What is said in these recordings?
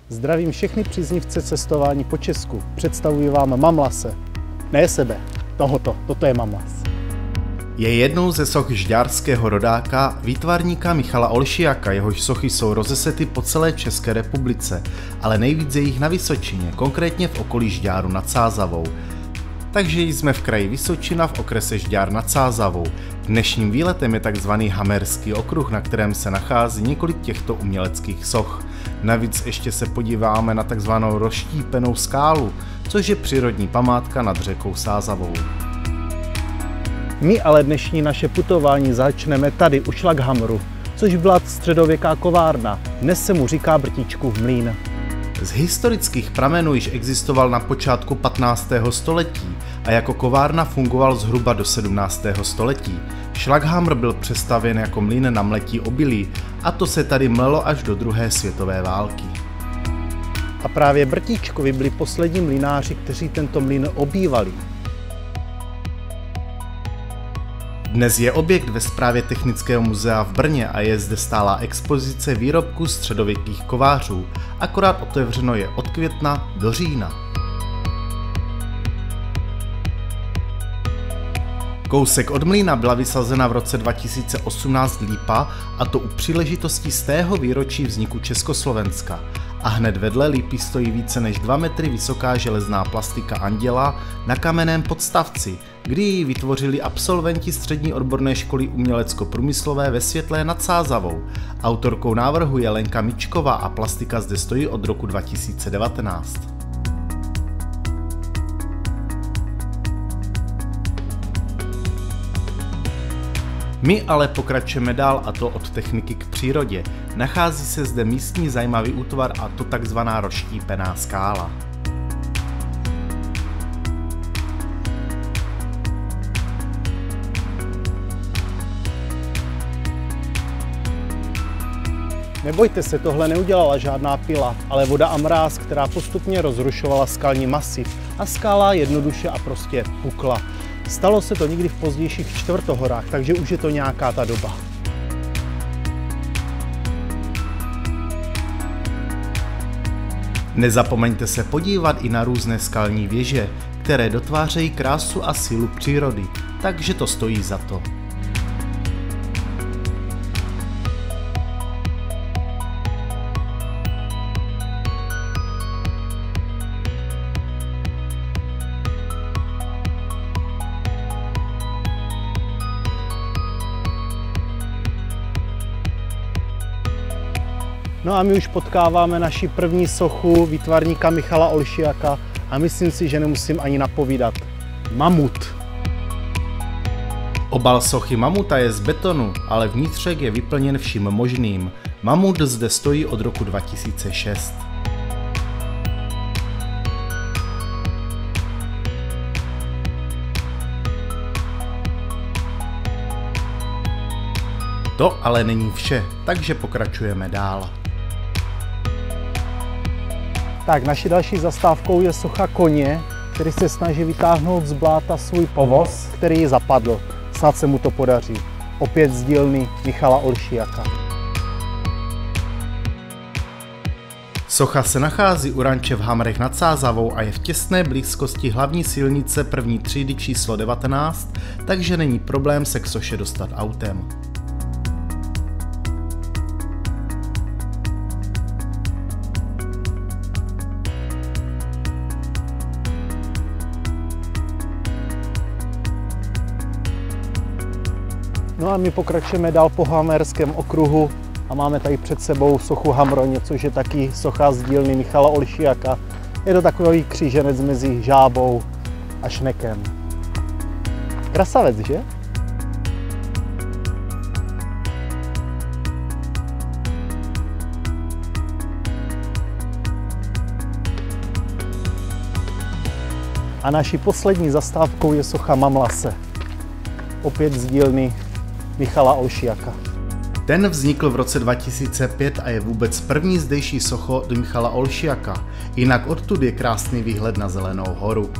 Zdravím všechny příznivce cestování po Česku. Představuji vám Mamlase. Ne sebe, toto je Mamlas. Je jednou ze soch žďárského rodáka, výtvarníka Michala Olšiaka, jehož sochy jsou rozesety po celé České republice, ale nejvíc je jich na Vysočině, konkrétně v okolí Žďáru nad Sázavou. Takže jsme v kraji Vysočina v okrese Žďár nad Sázavou. Dnešním výletem je takzvaný Hamerský okruh, na kterém se nachází několik těchto uměleckých soch. Navíc ještě se podíváme na takzvanou rozštípenou skálu, což je přírodní památka nad řekou Sázavou. My ale dnešní naše putování začneme tady u Šlaghamru, což byla středověká kovárna. Dnes se mu říká Brtičkův mlýn. Z historických pramenů již existoval na počátku 15. století a jako kovárna fungoval zhruba do 17. století. Šlaghamr byl přestavěn jako mlýn na mletí obilí a to se tady mlelo až do druhé světové války. A právě Brtičkovi byli poslední mlynáři, kteří tento mlýn obývali. Dnes je objekt ve správě Technického muzea v Brně a je zde stálá expozice výrobků středověkých kovářů, akorát otevřeno je od května do října. Kousek od mlýna byla vysazena v roce 2018 lípa, a to u příležitosti z tého výročí vzniku Československa. A hned vedle lípy stojí více než 2 metry vysoká železná plastika anděla na kamenném podstavci, kdy ji vytvořili absolventi střední odborné školy umělecko-průmyslové ve Světlé nad Sázavou. Autorkou návrhu je Lenka Mičková a plastika zde stojí od roku 2019. My ale pokračujeme dál, a to od techniky k přírodě. Nachází se zde místní zajímavý útvar, a to takzvaná rozštípená skála. Nebojte se, tohle neudělala žádná pila, ale voda a mráz, která postupně rozrušovala skalní masiv a skála jednoduše a prostě pukla. Stalo se to někdy v pozdějších čtvrtohorách, takže už je to nějaká ta doba. Nezapomeňte se podívat i na různé skalní věže, které dotvářejí krásu a sílu přírody, takže to stojí za to. No a my už potkáváme naši první sochu výtvarníka Michala Olšiaka a myslím si, že nemusím ani napovídat. Mamut. Obal sochy mamuta je z betonu, ale vnitřek je vyplněn vším možným. Mamut zde stojí od roku 2006. To ale není vše, takže pokračujeme dál. Tak, naší další zastávkou je socha koně, který se snaží vytáhnout z bláta svůj povoz, který ji zapadl. Snad se mu to podaří. Opět z dílny Michala Olšiaka. Socha se nachází u ranče v Hamrech nad Sázavou a je v těsné blízkosti hlavní silnice první třídy číslo 19, takže není problém se k soše dostat autem. No a my pokračujeme dál po Hamerském okruhu a máme tady před sebou sochu Hamroně, což je taky socha z dílny Michala Olšiaka. Je to takový kříženec mezi žábou a šnekem. Krasavec, že? A naší poslední zastávkou je socha Mamlase. Opět z dílny Michala Olšiaka. Ten vznikl v roce 2005 a je vůbec první zdejší socho od Michala Olšiaka. Jinak odtud je krásný výhled na Zelenou horu.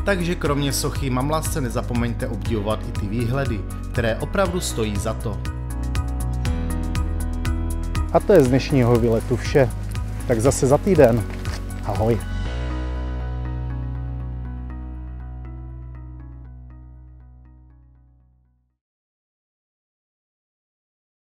Takže kromě sochy Mamlase nezapomeňte obdivovat i ty výhledy, které opravdu stojí za to. A to je z dnešního výletu vše. Tak zase za týden. Ahoj.